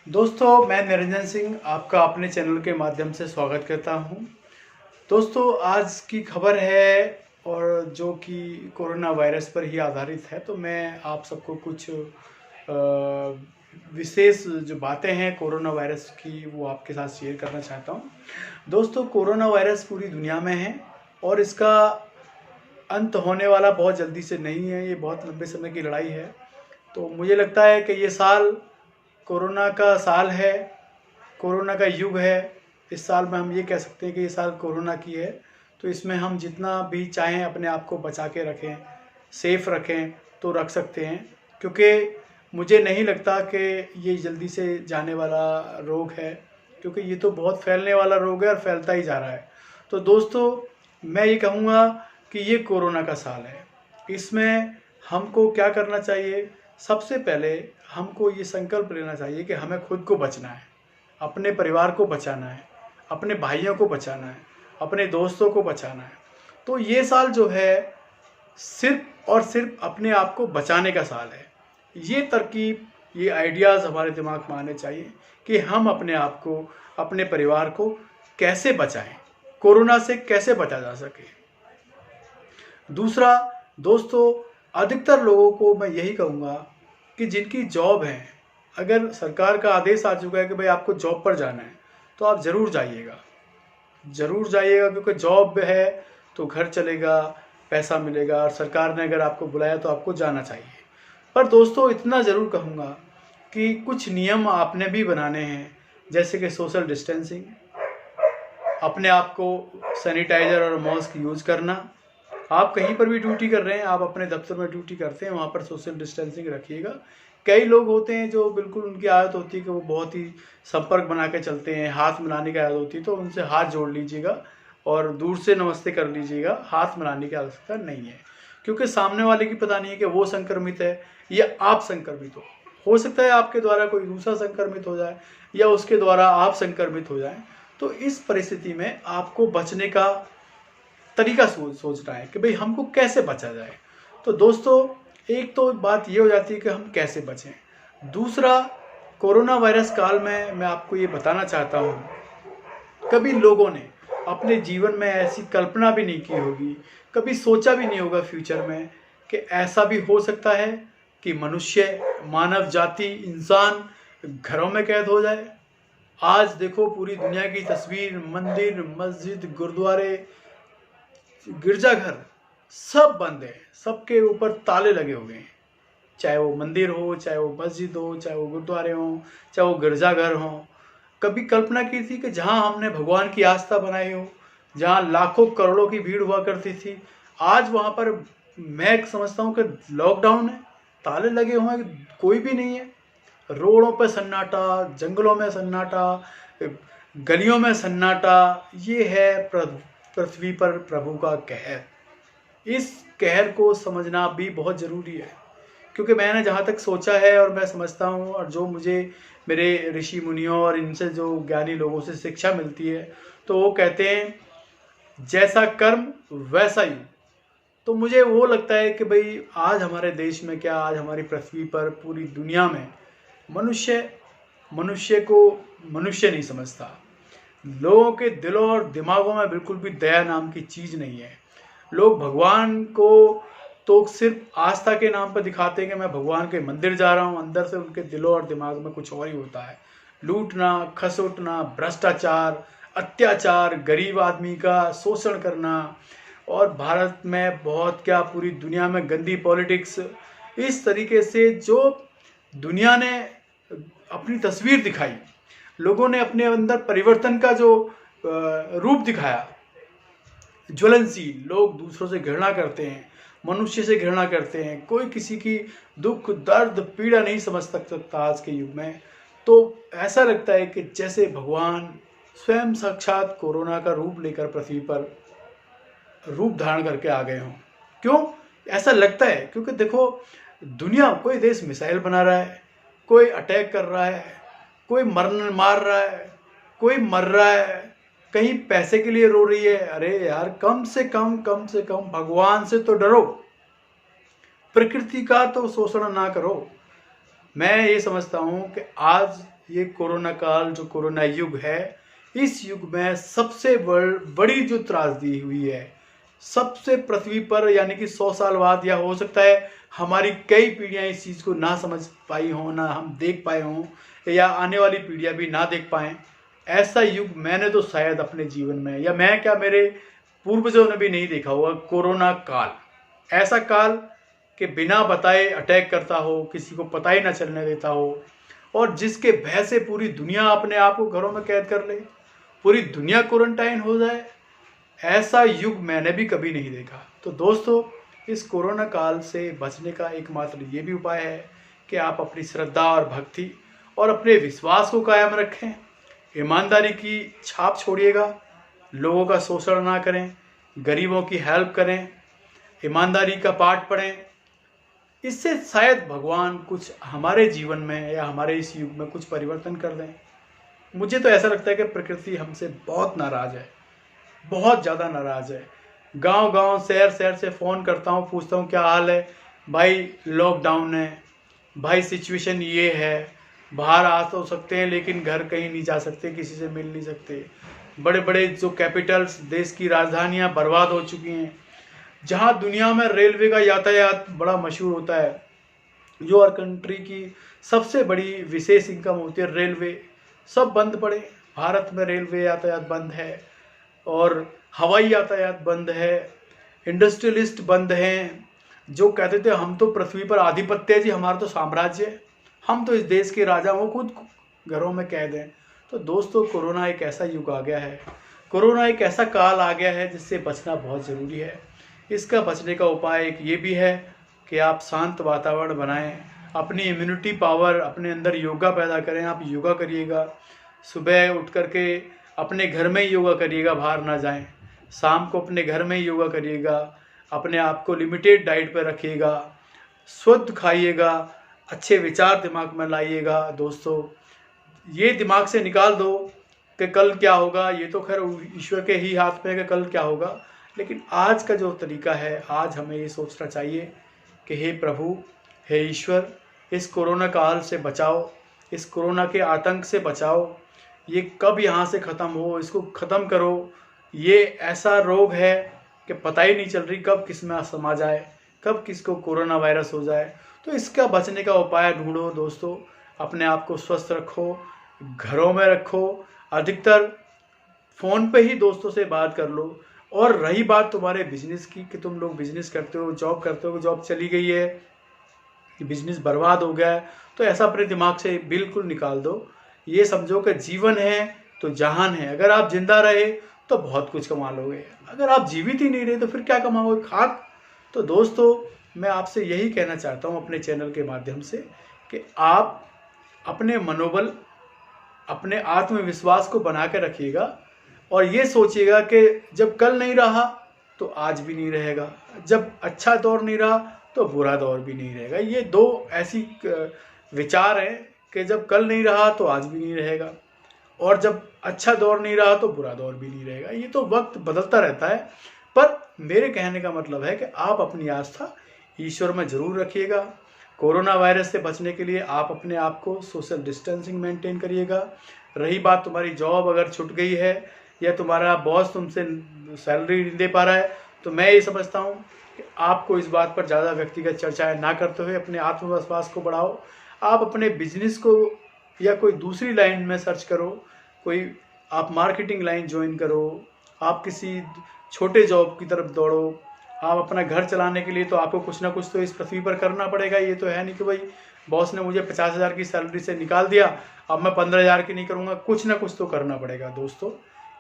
दोस्तों, मैं निरंजन सिंह आपका अपने चैनल के माध्यम से स्वागत करता हूं। दोस्तों, आज की खबर है और जो कि कोरोना वायरस पर ही आधारित है, तो मैं आप सबको कुछ विशेष जो बातें हैं कोरोना वायरस की वो आपके साथ शेयर करना चाहता हूं। दोस्तों, कोरोना वायरस पूरी दुनिया में है और इसका अंत होने वाला बहुत जल्दी से नहीं है। ये बहुत लंबे समय की लड़ाई है। तो मुझे लगता है कि ये साल कोरोना का साल है, कोरोना का युग है। इस साल में हम ये कह सकते हैं कि ये साल कोरोना की है। तो इसमें हम जितना भी चाहें अपने आप को बचा के रखें, सेफ रखें तो रख सकते हैं, क्योंकि मुझे नहीं लगता कि ये जल्दी से जाने वाला रोग है, क्योंकि ये तो बहुत फैलने वाला रोग है और फैलता ही जा रहा है। तो दोस्तों, मैं ये कहूँगा कि ये कोरोना का साल है। इसमें हमको क्या करना चाहिए? सबसे पहले हमको ये संकल्प लेना चाहिए कि हमें खुद को बचना है, अपने परिवार को बचाना है, अपने भाइयों को बचाना है, अपने दोस्तों को बचाना है। तो ये साल जो है सिर्फ और सिर्फ अपने आप को बचाने का साल है। ये तरकीब, ये आइडियाज़ हमारे दिमाग में आने चाहिए कि हम अपने आप को, अपने परिवार को कैसे बचाएं, कोरोना से कैसे बचा जा सके। दूसरा, दोस्तों, अधिकतर लोगों को मैं यही कहूँगा कि जिनकी जॉब है, अगर सरकार का आदेश आ चुका है कि भाई आपको जॉब पर जाना है, तो आप ज़रूर जाइएगा, ज़रूर जाइएगा, क्योंकि जॉब है तो घर चलेगा, पैसा मिलेगा, और सरकार ने अगर आपको बुलाया तो आपको जाना चाहिए। पर दोस्तों, इतना ज़रूर कहूँगा कि कुछ नियम आपने भी बनाने हैं, जैसे कि सोशल डिस्टेंसिंग, अपने आप को सैनिटाइज़र और मास्क यूज़ करना। आप कहीं पर भी ड्यूटी कर रहे हैं, आप अपने दफ्तर में ड्यूटी करते हैं, वहाँ पर सोशल डिस्टेंसिंग रखिएगा। कई लोग होते हैं जो बिल्कुल उनकी आदत होती है कि वो बहुत ही संपर्क बना के चलते हैं, हाथ मिलाने की आदत होती है, तो उनसे हाथ जोड़ लीजिएगा और दूर से नमस्ते कर लीजिएगा। हाथ मिलाने की आवश्यकता नहीं है, क्योंकि सामने वाले की पता नहीं है कि वो संक्रमित है या आप संक्रमित हो सकता है आपके द्वारा कोई दूसरा संक्रमित हो जाए या उसके द्वारा आप संक्रमित हो जाए। तो इस परिस्थिति में आपको बचने का तरीका सोचना है कि भाई हमको कैसे बचा जाए। तो दोस्तों, एक तो बात ये हो जाती है कि हम कैसे बचें। दूसरा, कोरोना वायरस काल में मैं आपको ये बताना चाहता हूँ, कभी लोगों ने अपने जीवन में ऐसी कल्पना भी नहीं की होगी, कभी सोचा भी नहीं होगा फ्यूचर में कि ऐसा भी हो सकता है कि मनुष्य, मानव जाति, इंसान घरों में कैद हो जाए। आज देखो पूरी दुनिया की तस्वीर, मंदिर, मस्जिद, गुरुद्वारे, गिरजाघर सब बंद है, सबके ऊपर ताले लगे हुए हैं। चाहे वो मंदिर हो, चाहे वो मस्जिद हो, चाहे वो गुरुद्वारे हो, चाहे वो गिरजाघर हो। कभी कल्पना की थी कि जहां हमने भगवान की आस्था बनाई हो, जहां लाखों करोड़ों की भीड़ हुआ करती थी, आज वहां पर मैं समझता हूं कि लॉकडाउन है, ताले लगे हुए हैं, कोई भी नहीं है। रोडों पर सन्नाटा, जंगलों में सन्नाटा, गलियों में सन्नाटा। ये है पृथ्वी पर प्रभु का कहर। इस कहर को समझना भी बहुत ज़रूरी है, क्योंकि मैंने जहाँ तक सोचा है और मैं समझता हूँ, और जो मुझे मेरे ऋषि मुनियों और इनसे जो ज्ञानी लोगों से शिक्षा मिलती है, तो वो कहते हैं जैसा कर्म वैसा युग। तो मुझे वो लगता है कि भाई आज हमारे देश में क्या, आज हमारी पृथ्वी पर, पूरी दुनिया में मनुष्य को मनुष्य नहीं समझता। लोगों के दिलों और दिमागों में बिल्कुल भी दया नाम की चीज़ नहीं है। लोग भगवान को तो सिर्फ आस्था के नाम पर दिखाते हैं कि मैं भगवान के मंदिर जा रहा हूँ, अंदर से उनके दिलों और दिमाग में कुछ और ही होता है। लूटना, खसोटना, भ्रष्टाचार, अत्याचार, गरीब आदमी का शोषण करना, और भारत में बहुत क्या, पूरी दुनिया में गंदी पॉलिटिक्स। इस तरीके से जो दुनिया ने अपनी तस्वीर दिखाई, लोगों ने अपने अंदर परिवर्तन का जो रूप दिखाया, ज्वलनशील, लोग दूसरों से घृणा करते हैं, मनुष्य से घृणा करते हैं, कोई किसी की दुख, दर्द, पीड़ा नहीं समझ सकता आज के युग में। तो ऐसा लगता है कि जैसे भगवान स्वयं साक्षात कोरोना का रूप लेकर पृथ्वी पर रूप धारण करके आ गए हों। क्यों ऐसा लगता है? क्योंकि देखो, दुनिया, कोई देश मिसाइल बना रहा है, कोई अटैक कर रहा है, कोई मार रहा है, कोई मर रहा है, कहीं पैसे के लिए रो रही है। अरे यार, कम से कम भगवान से तो डरो, प्रकृति का तो शोषण ना करो। मैं ये समझता हूँ कि आज ये कोरोना काल जो कोरोना युग है, इस युग में सबसे बड़ी जो त्रासदी हुई है, सबसे पृथ्वी पर, यानी कि 100 साल बाद, या हो सकता है हमारी कई पीढ़ियां इस चीज़ को ना समझ पाई हों, ना हम देख पाए हों, या आने वाली पीढ़ियां भी ना देख पाएँ। ऐसा युग मैंने तो शायद अपने जीवन में, या मैं क्या, मेरे पूर्वजों ने भी नहीं देखा होगा। कोरोना काल, ऐसा काल कि बिना बताए अटैक करता हो, किसी को पता ही ना चलने देता हो, और जिसके भय से पूरी दुनिया अपने आप को घरों में कैद कर ले, पूरी दुनिया क्वारंटाइन हो जाए, ऐसा युग मैंने भी कभी नहीं देखा। तो दोस्तों, इस कोरोना काल से बचने का एकमात्र ये भी उपाय है कि आप अपनी श्रद्धा और भक्ति और अपने विश्वास को कायम रखें, ईमानदारी की छाप छोड़िएगा, लोगों का शोषण ना करें, गरीबों की हेल्प करें, ईमानदारी का पाठ पढ़ें। इससे शायद भगवान कुछ हमारे जीवन में या हमारे इस युग में कुछ परिवर्तन कर दें। मुझे तो ऐसा लगता है कि प्रकृति हमसे बहुत नाराज़ है, बहुत ज़्यादा नाराज़ है। गांव-गांव, शहर-शहर से फ़ोन करता हूँ, पूछता हूँ क्या हाल है भाई, लॉकडाउन है भाई, सिचुएशन ये है, बाहर आ तो सकते हैं लेकिन घर कहीं नहीं जा सकते, किसी से मिल नहीं सकते। बड़े बड़े जो कैपिटल्स, देश की राजधानियाँ बर्बाद हो चुकी हैं। जहाँ दुनिया में रेलवे का यातायात बड़ा मशहूर होता है, जो हर कंट्री की सबसे बड़ी विशेष इनकम होती है रेलवे, सब बंद पड़े। भारत में रेलवे यातायात बंद है, और हवाई यातायात बंद है, इंडस्ट्रियलिस्ट बंद हैं, जो कहते थे हम तो पृथ्वी पर आधिपत्य है जी, हमारा तो साम्राज्य है, हम तो इस देश के राजा, वो खुद घरों में कैद हैं। तो दोस्तों, कोरोना एक ऐसा युग आ गया है, कोरोना एक ऐसा काल आ गया है जिससे बचना बहुत ज़रूरी है। इसका बचने का उपाय एक ये भी है कि आप शांत वातावरण बनाएं, अपनी इम्यूनिटी पावर अपने अंदर योगा पैदा करें। आप योगा करिएगा, सुबह उठ करके अपने घर में ही योगा करिएगा, बाहर ना जाएं। शाम को अपने घर में ही योगा करिएगा, अपने आप को लिमिटेड डाइट पर रखिएगा, शुद्ध खाइएगा, अच्छे विचार दिमाग में लाइएगा। दोस्तों, ये दिमाग से निकाल दो कि कल क्या होगा, ये तो खैर ईश्वर के ही हाथ में है कि कल क्या होगा, लेकिन आज का जो तरीका है, आज हमें ये सोचना चाहिए कि हे प्रभु, हे ईश्वर, इस कोरोना काल से बचाओ, इस कोरोना के आतंक से बचाओ, ये कब यहाँ से ख़त्म हो, इसको ख़त्म करो। ये ऐसा रोग है कि पता ही नहीं चल रही कब किस में समा जाए, कब किसको कोरोना वायरस हो जाए। तो इसका बचने का उपाय ढूंढो दोस्तों, अपने आप को स्वस्थ रखो, घरों में रखो, अधिकतर फ़ोन पे ही दोस्तों से बात कर लो। और रही बात तुम्हारे बिजनेस की कि तुम लोग बिजनेस करते हो, जॉब करते हो, जॉब चली गई है, बिजनेस बर्बाद हो गया है, तो ऐसा अपने दिमाग से बिल्कुल निकाल दो। ये समझो कि जीवन है तो जहान है। अगर आप जिंदा रहे तो बहुत कुछ कमा लोगे, अगर आप जीवित ही नहीं रहे तो फिर क्या कमाओगे, खाक। तो दोस्तों, मैं आपसे यही कहना चाहता हूँ अपने चैनल के माध्यम से कि आप अपने मनोबल, अपने आत्मविश्वास को बना के रखिएगा, और ये सोचिएगा कि जब कल नहीं रहा तो आज भी नहीं रहेगा, जब अच्छा दौर नहीं रहा तो बुरा दौर भी नहीं रहेगा। ये दो ऐसी विचार हैं कि जब कल नहीं रहा तो आज भी नहीं रहेगा, और जब अच्छा दौर नहीं रहा तो बुरा दौर भी नहीं रहेगा। ये तो वक्त बदलता रहता है, पर मेरे कहने का मतलब है कि आप अपनी आस्था ईश्वर में ज़रूर रखिएगा। कोरोना वायरस से बचने के लिए आप अपने आप को सोशल डिस्टेंसिंग मेंटेन करिएगा। रही बात तुम्हारी जॉब अगर छूट गई है, या तुम्हारा बॉस तुमसे सैलरी नहीं दे पा रहा है, तो मैं ये समझता हूँ कि आपको इस बात पर ज़्यादा व्यक्तिगत चर्चाएं ना करते हुए अपने आत्मविश्वास को बढ़ाओ। आप अपने बिजनेस को या कोई दूसरी लाइन में सर्च करो, कोई आप मार्केटिंग लाइन ज्वाइन करो, आप किसी छोटे जॉब की तरफ दौड़ो। आप अपना घर चलाने के लिए तो आपको कुछ ना कुछ तो इस पृथ्वी पर करना पड़ेगा। ये तो है नहीं कि भाई बॉस ने मुझे 50,000 की सैलरी से निकाल दिया, अब मैं 15,000 की नहीं करूँगा। कुछ ना कुछ तो करना पड़ेगा दोस्तों।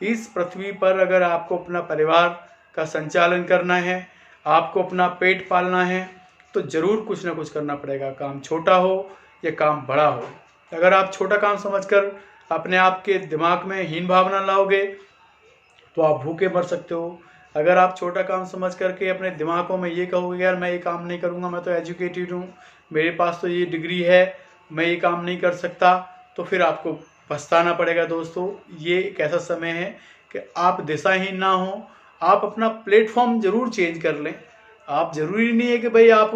इस पृथ्वी पर अगर आपको अपना परिवार का संचालन करना है, आपको अपना पेट पालना है, तो ज़रूर कुछ ना कुछ करना पड़ेगा, काम छोटा हो या काम बड़ा हो। अगर आप छोटा काम समझकर अपने आप के दिमाग में हीन भावना लाओगे तो आप भूखे मर सकते हो। अगर आप छोटा काम समझ करके अपने दिमागों में ये कहोगे यार मैं ये काम नहीं करूँगा, मैं तो एजुकेटेड हूँ, मेरे पास तो ये डिग्री है, मैं ये काम नहीं कर सकता, तो फिर आपको पछताना पड़ेगा। दोस्तों, ये एक ऐसा समय है कि आप दिशाहीन ना हो, आप अपना प्लेटफॉर्म ज़रूर चेंज कर लें। आप ज़रूरी नहीं है कि भाई आप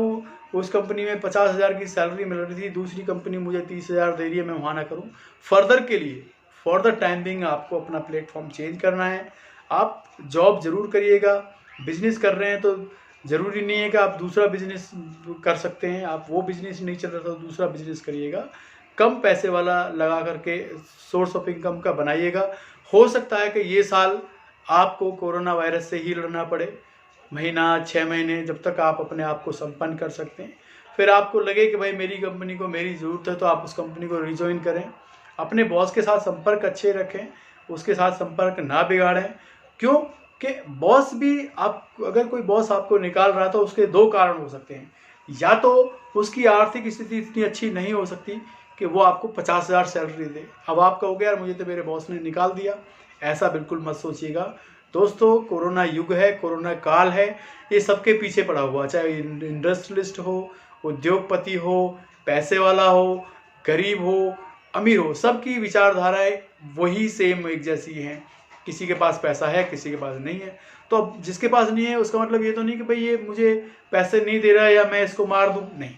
उस कंपनी में 50,000 की सैलरी मिल रही थी, दूसरी कंपनी मुझे 30,000 दे रही है, मैं वहाँ ना करूँ। फर्दर के लिए फॉर द टाइम बिंग आपको अपना प्लेटफॉर्म चेंज करना है। आप जॉब ज़रूर करिएगा, बिजनेस कर रहे हैं तो ज़रूरी नहीं है कि आप दूसरा बिजनेस कर सकते हैं। आप वो बिजनेस नहीं चल रहा तो दूसरा बिजनेस करिएगा, कम पैसे वाला लगा करके सोर्स ऑफ इनकम का बनाइएगा। हो सकता है कि ये साल आपको कोरोना वायरस से ही लड़ना पड़े, महीना 6 महीने, जब तक आप अपने आप को संपन्न कर सकते हैं। फिर आपको लगे कि भाई मेरी कंपनी को मेरी ज़रूरत है, तो आप उस कंपनी को रिजॉइन करें। अपने बॉस के साथ संपर्क अच्छे रखें, उसके साथ संपर्क ना बिगाड़ें। क्यों कि बॉस भी, आप अगर कोई बॉस आपको निकाल रहा है तो उसके 2 कारण हो सकते हैं। या तो उसकी आर्थिक स्थिति इतनी अच्छी नहीं हो सकती कि वो आपको 50,000 सैलरी दे। अब आप कहोगे यार मुझे तो मेरे बॉस ने निकाल दिया, ऐसा बिल्कुल मत सोचिएगा दोस्तों। कोरोना युग है, कोरोना काल है, ये सबके पीछे पड़ा हुआ, चाहे इंडस्ट्रियलिस्ट हो, उद्योगपति हो, पैसे वाला हो, गरीब हो, अमीर हो, सबकी विचारधाराएं वही सेम एक जैसी हैं। किसी के पास पैसा है, किसी के पास नहीं है। तो अब जिसके पास नहीं है उसका मतलब ये तो नहीं कि भाई ये मुझे पैसे नहीं दे रहा है या मैं इसको मार दूं, नहीं।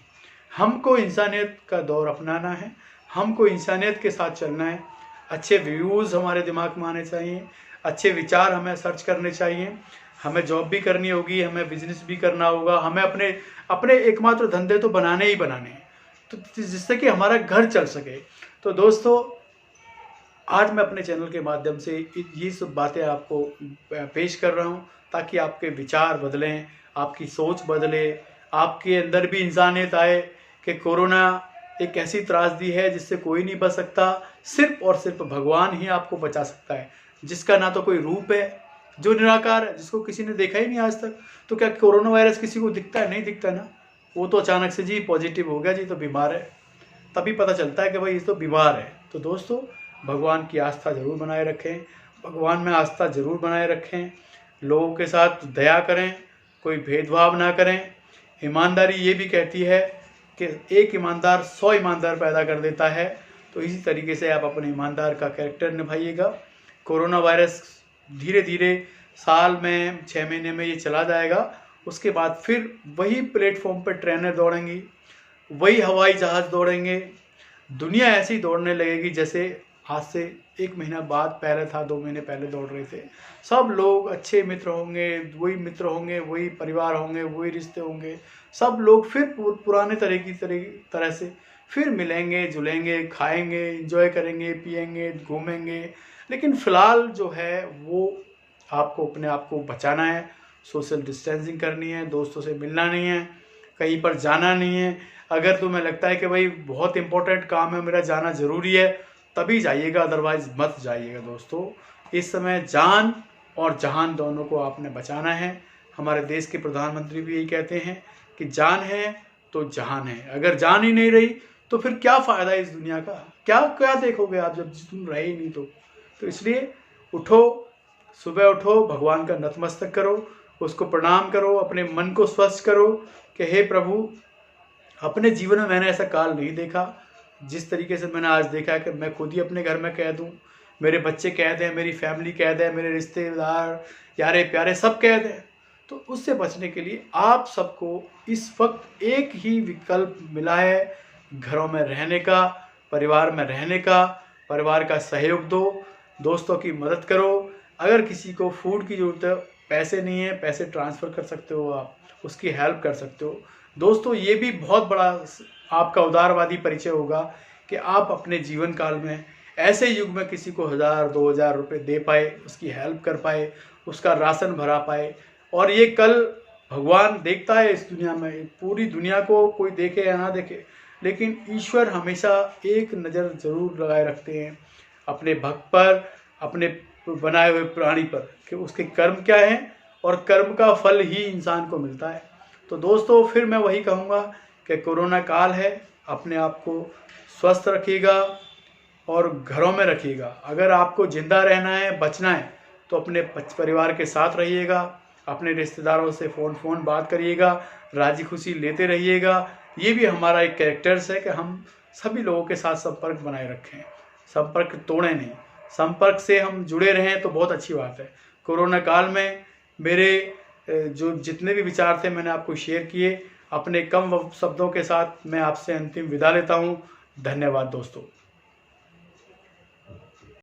हमको इंसानियत का दौर अपनाना है, हमको इंसानियत के साथ चलना है। अच्छे व्यूज़ हमारे दिमाग में आने चाहिए, अच्छे विचार हमें सर्च करने चाहिए। हमें जॉब भी करनी होगी, हमें बिजनेस भी करना होगा, हमें अपने अपने एकमात्र धंधे तो बनाने ही बनाने हैं, तो जिससे कि हमारा घर चल सके। तो दोस्तों आज मैं अपने चैनल के माध्यम से ये सब बातें आपको पेश कर रहा हूँ, ताकि आपके विचार बदलें, आपकी सोच बदले, आपके अंदर भी इंसानियत आए कि कोरोना एक ऐसी त्रासदी है जिससे कोई नहीं बच सकता, सिर्फ और सिर्फ भगवान ही आपको बचा सकता है, जिसका ना तो कोई रूप है, जो निराकार है, जिसको किसी ने देखा ही नहीं आज तक। तो क्या कोरोना वायरस किसी को दिखता है? नहीं दिखता ना। वो तो अचानक से जी पॉजिटिव हो गया, जी तो बीमार है, तभी पता चलता है कि भाई ये तो बीमार है। तो दोस्तों भगवान की आस्था ज़रूर बनाए रखें, भगवान में आस्था ज़रूर बनाए रखें, लोगों के साथ दया करें, कोई भेदभाव ना करें। ईमानदारी ये भी कहती है कि एक ईमानदार 100 ईमानदार पैदा कर देता है। तो इसी तरीके से आप अपने ईमानदार का कैरेक्टर निभाइएगा। कोरोना वायरस धीरे धीरे साल में 6 महीने में ये चला जाएगा, उसके बाद फिर वही प्लेटफॉर्म पर ट्रेनें दौड़ेंगी, वही हवाई जहाज़ दौड़ेंगे, दुनिया ऐसी दौड़ने लगेगी जैसे आज से 1 महीना बाद पहले था, 2 महीने पहले दौड़ रहे थे। सब लोग अच्छे मित्र होंगे, वही मित्र होंगे, वही परिवार होंगे, वही रिश्ते होंगे, सब लोग फिर पुराने तरह से फिर मिलेंगे, जुलेंगे, खाएंगे, एंजॉय करेंगे, पिएंगे, घूमेंगे। लेकिन फ़िलहाल जो है वो आपको अपने आप को बचाना है, सोशल डिस्टेंसिंग करनी है, दोस्तों से मिलना नहीं है, कहीं पर जाना नहीं है। अगर तुम्हें लगता है कि भाई बहुत इंपॉर्टेंट काम है, मेरा जाना ज़रूरी है, तभी जाइएगा, अदरवाइज़ मत जाइएगा। दोस्तों इस समय जान और जहान दोनों को आपने बचाना है। हमारे देश के प्रधानमंत्री भी यही कहते हैं कि जान है तो जहान है। अगर जान ही नहीं रही तो फिर क्या फ़ायदा इस दुनिया का? क्या क्या देखोगे आप जब तुम रहे ही नहीं तो इसलिए उठो, सुबह उठो, भगवान का नतमस्तक करो, उसको प्रणाम करो, अपने मन को स्वच्छ करो कि हे प्रभु, अपने जीवन में मैंने ऐसा काल नहीं देखा जिस तरीके से मैंने आज देखा है कि मैं खुद ही अपने घर में कैद हूँ, मेरे बच्चे कैद हैं, मेरी फैमिली कैद है, मेरे रिश्तेदार, यारे प्यारे सब कैद हैं। तो उससे बचने के लिए आप सबको इस वक्त एक ही विकल्प मिला है, घरों में रहने का, परिवार में रहने का। परिवार का सहयोग दो, दोस्तों की मदद करो। अगर किसी को फूड की ज़रूरत है, पैसे नहीं है, पैसे ट्रांसफ़र कर सकते हो, आप उसकी हेल्प कर सकते हो। दोस्तों ये भी बहुत बड़ा आपका उदारवादी परिचय होगा कि आप अपने जीवन काल में ऐसे युग में किसी को 1000-2000 रुपये दे पाए, उसकी हेल्प कर पाए, उसका राशन भरा पाए। और ये कल भगवान देखता है इस दुनिया में, पूरी दुनिया को कोई देखे या ना देखे, लेकिन ईश्वर हमेशा एक नज़र ज़रूर लगाए रखते हैं अपने भक्त पर, अपने बनाए हुए प्राणी पर, कि उसके कर्म क्या हैं और कर्म का फल ही इंसान को मिलता है। तो दोस्तों फिर मैं वही कहूँगा कि कोरोना काल है, अपने आप को स्वस्थ रखिएगा और घरों में रखिएगा। अगर आपको ज़िंदा रहना है, बचना है, तो अपने परिवार के साथ रहिएगा, अपने रिश्तेदारों से फ़ोन बात करिएगा, राजी खुशी लेते रहिएगा। ये भी हमारा एक कैरेक्टर्स है कि हम सभी लोगों के साथ संपर्क बनाए रखें, संपर्क तोड़ें नहीं, संपर्क से हम जुड़े रहें तो बहुत अच्छी बात है। कोरोना काल में मेरे जो जितने भी विचार थे मैंने आपको शेयर किए। अपने कम शब्दों के साथ मैं आपसे अंतिम विदा लेता हूँ। धन्यवाद दोस्तों।